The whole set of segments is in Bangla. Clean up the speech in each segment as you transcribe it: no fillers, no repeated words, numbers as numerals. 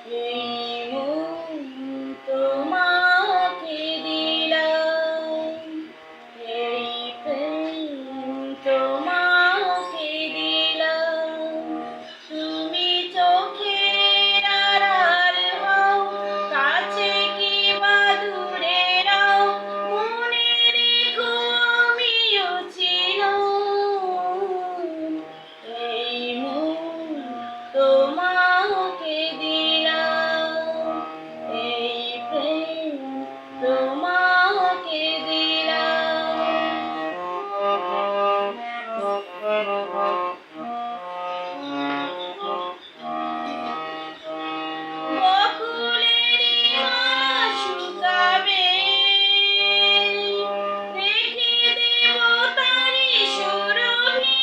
এই মন তোমাকে দিলাম, এই প্রেম তোমাকে দিলাম। তুমি চোখের আড়াল হও, কাছে কি বা দূরে রও, মনে রেখো আমিও ছিলাম। এই মন তোমাকে দিলাম, এই প্রেম তোমাকে দিলাম। বকুলেরই মালা শুকাবে, রেখে দেব তারি সুরভি।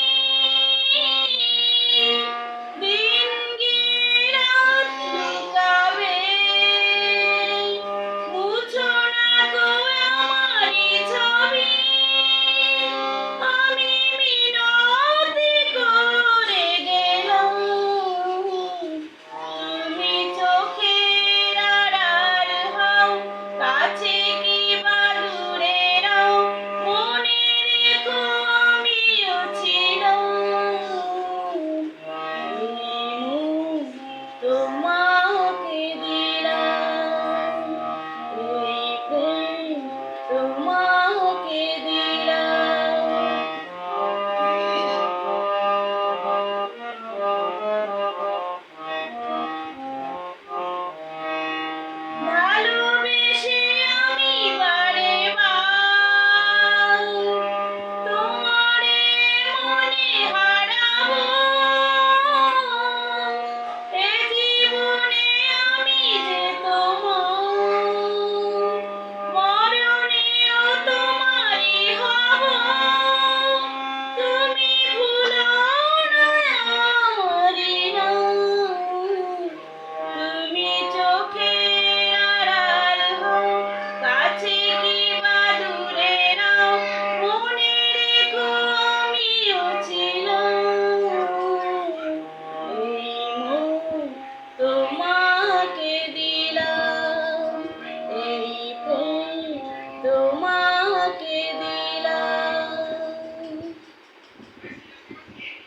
দিন গিয়ে রাত লুকাবে, মুছো না গো আমারই ছবি। আমি মিনতি করে গেলাম, তুমি চোখের আড়াল হও, কাছে কি বা দূরে রও, মনে রেখো আমিও ছিলাম। এই মন তোমাকে